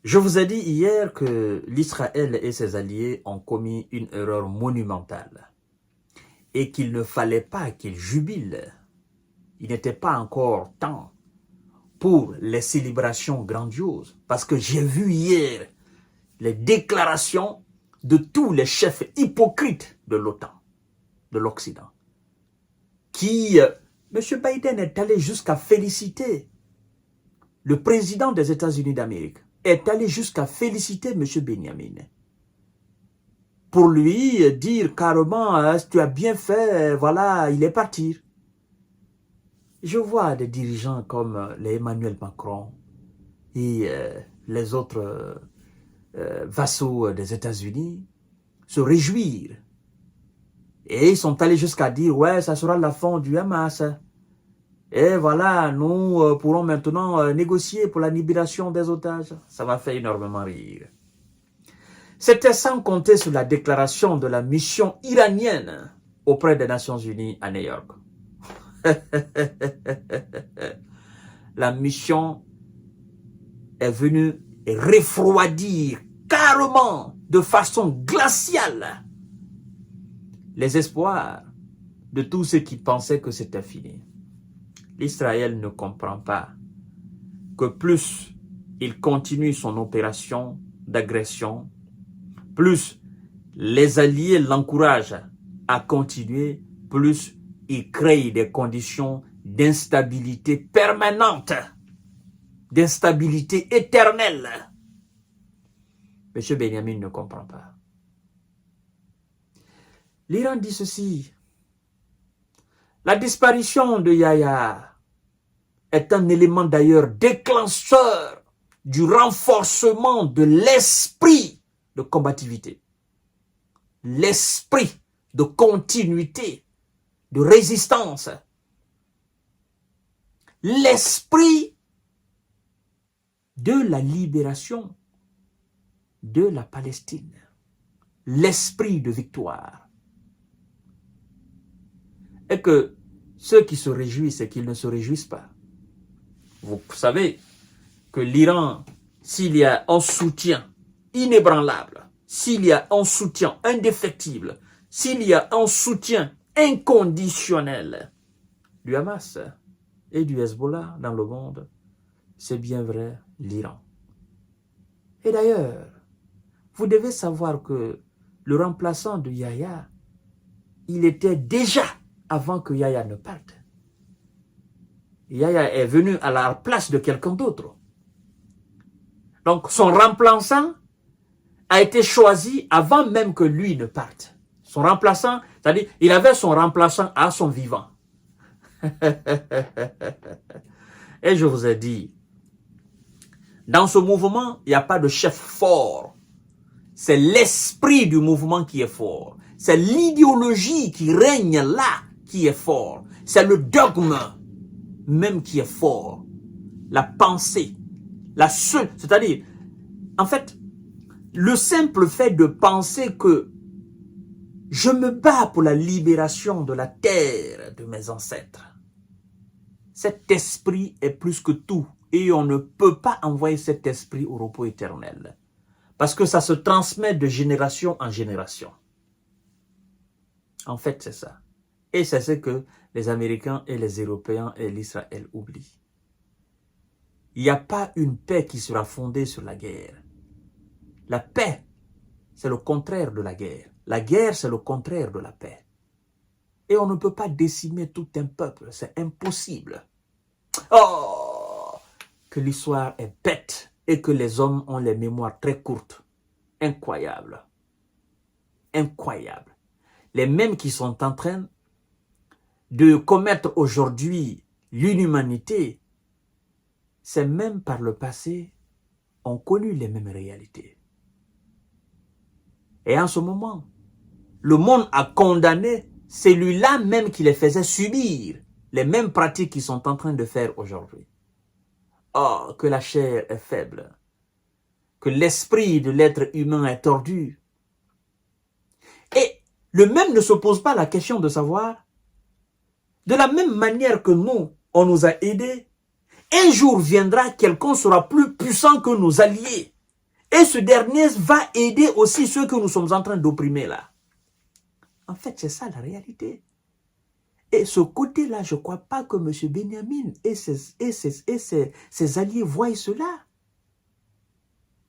Je vous ai dit hier que l'Israël et ses alliés ont commis une erreur monumentale et qu'il ne fallait pas qu'ils jubilent. Il n'était pas encore temps pour les célébrations grandioses parce que j'ai vu hier les déclarations de tous les chefs hypocrites de l'OTAN, de l'Occident, qui, M. Biden est allé jusqu'à féliciter le président des États-Unis d'Amérique, est allé jusqu'à féliciter M. Benjamin. Pour lui dire carrément, tu as bien fait, voilà, il est parti. Je vois des dirigeants comme les Emmanuel Macron et les autres vassaux des États-Unis se réjouir. Et ils sont allés jusqu'à dire, ouais, ça sera la fin du Hamas. Et voilà, nous pourrons maintenant négocier pour la libération des otages. Ça m'a fait énormément rire. C'était sans compter sur la déclaration de la mission iranienne auprès des Nations Unies à New York. La mission est venue refroidir carrément, de façon glaciale, les espoirs de tous ceux qui pensaient que c'était fini. L'Israël ne comprend pas que plus il continue son opération d'agression, plus les alliés l'encouragent à continuer, plus il crée des conditions d'instabilité permanente, d'instabilité éternelle. M. Benjamin ne comprend pas. L'Iran dit ceci. La disparition de Yahya est un élément d'ailleurs déclencheur du renforcement de l'esprit de combativité, l'esprit de continuité, de résistance, l'esprit de la libération de la Palestine, l'esprit de victoire. Et que ceux qui se réjouissent et qu'ils ne se réjouissent pas. Vous savez que l'Iran, s'il y a un soutien inébranlable, s'il y a un soutien indéfectible, s'il y a un soutien inconditionnel du Hamas et du Hezbollah dans le monde, c'est bien vrai l'Iran. Et d'ailleurs, vous devez savoir que le remplaçant de Yahya, il était déjà avant que Yahya ne parte. Yahya est venu à la place de quelqu'un d'autre. Donc son remplaçant a été choisi avant même que lui ne parte. Son remplaçant, c'est-à-dire il avait son remplaçant à son vivant. Et je vous ai dit, dans ce mouvement, il n'y a pas de chef fort. C'est l'esprit du mouvement qui est fort. C'est l'idéologie qui règne là qui est fort. C'est le dogme même qui est fort. La pensée. La seule, c'est-à-dire, en fait, le simple fait de penser que je me bats pour la libération de la terre de mes ancêtres. Cet esprit est plus que tout. Et on ne peut pas envoyer cet esprit au repos éternel. Parce que ça se transmet de génération en génération. En fait, c'est ça. Et c'est ce que les Américains et les Européens et l'Israël oublient. Il n'y a pas une paix qui sera fondée sur la guerre. La paix, c'est le contraire de la guerre. La guerre, c'est le contraire de la paix. Et on ne peut pas décimer tout un peuple. C'est impossible. Oh, que l'histoire est bête et que les hommes ont les mémoires très courtes. Incroyable. Incroyable. Les mêmes qui sont en train de commettre aujourd'hui l'inhumanité, ces mêmes par le passé ont connu les mêmes réalités. Et en ce moment, le monde a condamné celui-là même qui les faisait subir les mêmes pratiques qu'ils sont en train de faire aujourd'hui. Oh, que la chair est faible, que l'esprit de l'être humain est tordu. Et le même ne se pose pas la question de savoir, de la même manière que nous, on nous a aidés, un jour viendra, quelqu'un sera plus puissant que nos alliés. Et ce dernier va aider aussi ceux que nous sommes en train d'opprimer là. En fait, c'est ça la réalité. Et ce côté-là, je ne crois pas que M. Benyamin et ses alliés voient cela.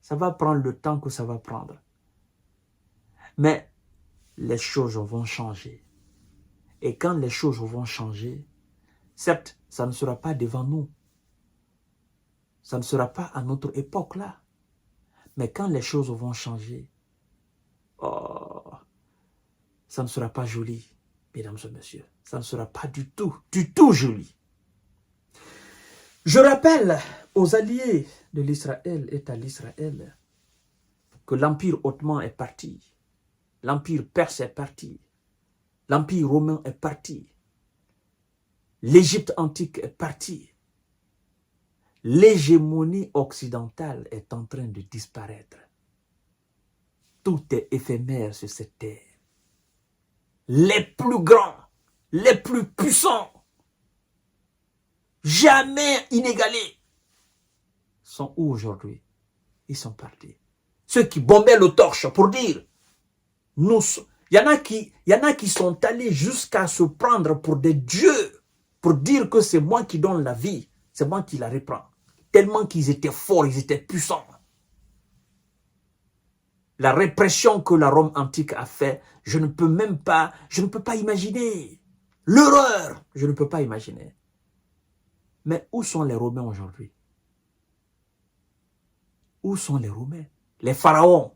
Ça va prendre le temps que ça va prendre. Mais les choses vont changer. Et quand les choses vont changer, certes, ça ne sera pas devant nous. Ça ne sera pas à notre époque là. Mais quand les choses vont changer, oh, ça ne sera pas joli, mesdames et messieurs. Ça ne sera pas du tout joli. Je rappelle aux alliés de l'Israël et à l'Israël que l'Empire ottoman est parti. L'Empire perse est parti. L'Empire romain est parti. L'Égypte antique est partie. L'hégémonie occidentale est en train de disparaître. Tout est éphémère sur cette terre. Les plus grands, les plus puissants, jamais inégalés, sont où aujourd'hui? Ils sont partis. Ceux qui bombaient le torche pour dire, il y en a qui sont allés jusqu'à se prendre pour des dieux, pour dire que c'est moi qui donne la vie, c'est moi qui la reprends. Tellement qu'ils étaient forts, ils étaient puissants. La répression que la Rome antique a fait, je ne peux pas imaginer. L'horreur, je ne peux pas imaginer. Mais où sont les Romains aujourd'hui? Où sont les Romains? Les pharaons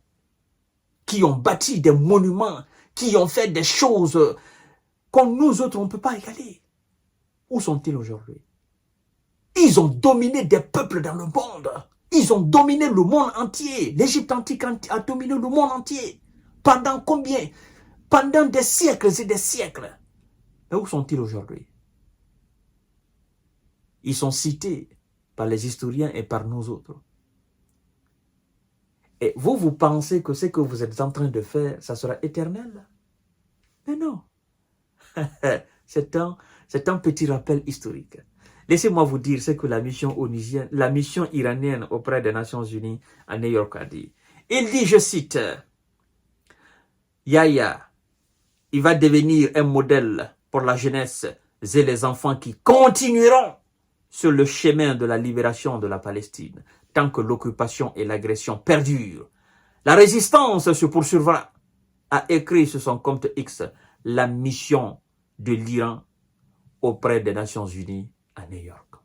qui ont bâti des monuments, qui ont fait des choses comme nous autres, on ne peut pas égaler. Où sont-ils aujourd'hui? Ils ont dominé des peuples dans le monde. Ils ont dominé le monde entier. L'Égypte antique a dominé le monde entier. Pendant combien? Pendant des siècles et des siècles. Mais où sont-ils aujourd'hui? Ils sont cités par les historiens et par nous autres. Et vous pensez que ce que vous êtes en train de faire, ça sera éternel? Mais non. C'est un petit rappel historique. Laissez-moi vous dire ce que la mission iranienne auprès des Nations Unies à New York a dit. Il dit, je cite, Yahya, il va devenir un modèle pour la jeunesse et les enfants qui continueront sur le chemin de la libération de la Palestine, tant que l'occupation et l'agression perdurent. La résistance se poursuivra, a écrit sur son compte X la mission de l'Iran auprès des Nations Unies à New York.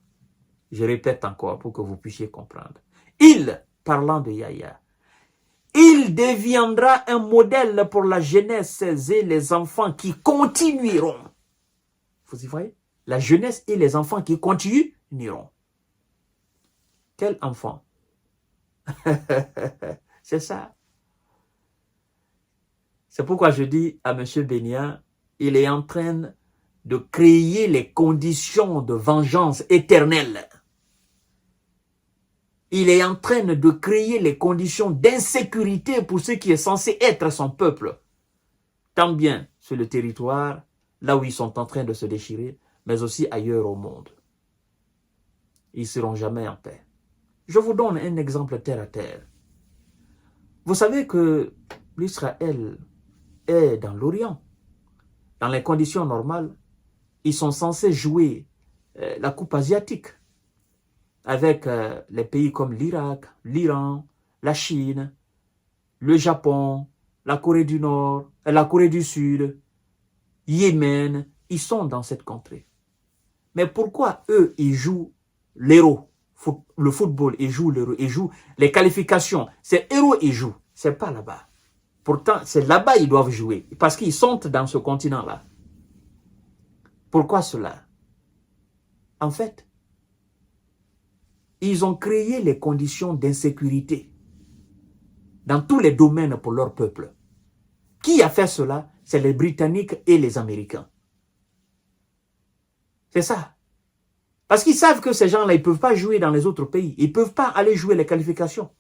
Je répète encore pour que vous puissiez comprendre. Il, parlant de Yahya, il deviendra un modèle pour la jeunesse et les enfants qui continueront. Vous y voyez? La jeunesse et les enfants qui continueront. Quel enfant? C'est ça. C'est pourquoi je dis à M. Benia, il est en train de créer les conditions de vengeance éternelle. Il est en train de créer les conditions d'insécurité pour ce qui est censé être son peuple. Tant bien sur le territoire, là où ils sont en train de se déchirer, mais aussi ailleurs au monde. Ils ne seront jamais en paix. Je vous donne un exemple terre à terre. Vous savez que l'Israël est dans l'Orient. Dans les conditions normales, ils sont censés jouer la coupe asiatique avec les pays comme l'Irak, l'Iran, la Chine, le Japon, la Corée du Nord, la Corée du Sud, Yémen. Ils sont dans cette contrée. Mais pourquoi eux, ils jouent l'héros? Le football, ils jouent l'héros, ils jouent les qualifications. C'est héros, ils jouent. C'est pas là-bas. Pourtant, c'est là-bas qu'ils doivent jouer. Parce qu'ils sont dans ce continent-là. Pourquoi cela? En fait, ils ont créé les conditions d'insécurité dans tous les domaines pour leur peuple. Qui a fait cela? C'est les Britanniques et les Américains. C'est ça. Parce qu'ils savent que ces gens-là, ils ne peuvent pas jouer dans les autres pays. Ils ne peuvent pas aller jouer les qualifications.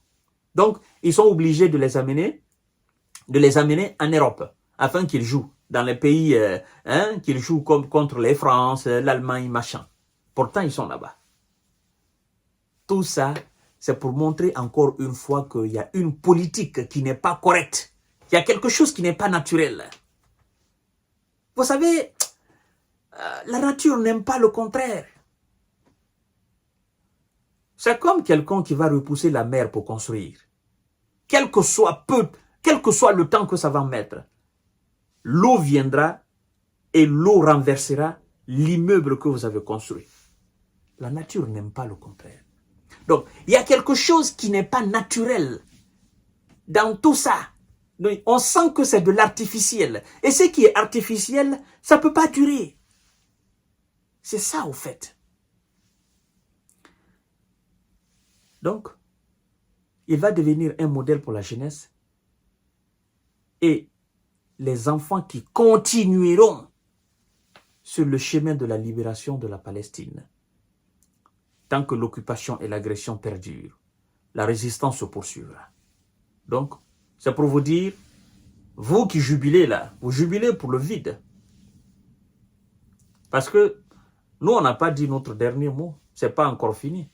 Donc, ils sont obligés de les amener en Europe, afin qu'ils jouent dans les pays, qu'ils jouent comme contre les France, l'Allemagne, machin. Pourtant, ils sont là-bas. Tout ça, c'est pour montrer encore une fois qu'il y a une politique qui n'est pas correcte. Il y a quelque chose qui n'est pas naturel. Vous savez, la nature n'aime pas le contraire. C'est comme quelqu'un qui va repousser la mer pour construire. Quel que soit le temps que ça va mettre, l'eau viendra et l'eau renversera l'immeuble que vous avez construit. La nature n'aime pas le contraire. Donc, il y a quelque chose qui n'est pas naturel dans tout ça. Donc, on sent que c'est de l'artificiel. Et ce qui est artificiel, ça ne peut pas durer. C'est ça, au fait. Donc, il va devenir un modèle pour la jeunesse. Et les enfants qui continueront sur le chemin de la libération de la Palestine. Tant que l'occupation et l'agression perdurent, la résistance se poursuivra. Donc, c'est pour vous dire, vous qui jubilez là, vous jubilez pour le vide. Parce que nous, on n'a pas dit notre dernier mot. Ce n'est pas encore fini.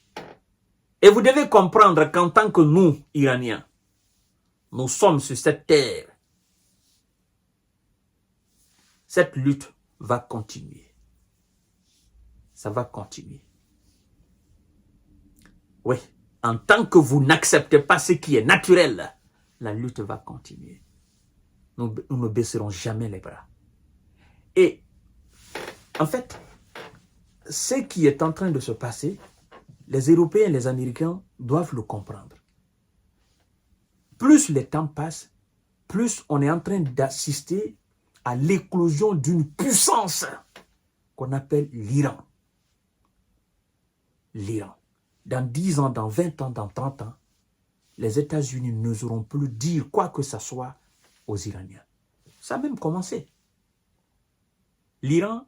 Et vous devez comprendre qu'en tant que nous, Iraniens, nous sommes sur cette terre. Cette lutte va continuer. Ça va continuer. Oui, en tant que vous n'acceptez pas ce qui est naturel, la lutte va continuer. Nous ne baisserons jamais les bras. Et, en fait, ce qui est en train de se passer, les Européens et les Américains doivent le comprendre. Plus le temps passe, plus on est en train d'assister à l'éclosion d'une puissance qu'on appelle l'Iran. L'Iran. Dans 10 ans, dans 20 ans, dans 30 ans, les États-Unis n'oseront plus dire quoi que ce soit aux Iraniens. Ça a même commencé. L'Iran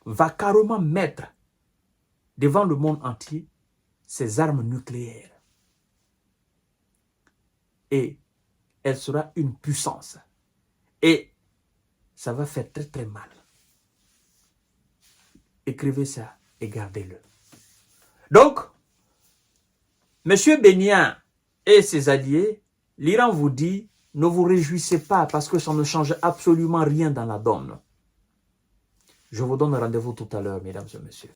va carrément mettre devant le monde entier ses armes nucléaires. Et elle sera une puissance. Et ça va faire très très mal. Écrivez ça et gardez-le. Donc, M. Bennia et ses alliés, l'Iran vous dit, ne vous réjouissez pas parce que ça ne change absolument rien dans la donne. Je vous donne rendez-vous tout à l'heure, mesdames et messieurs.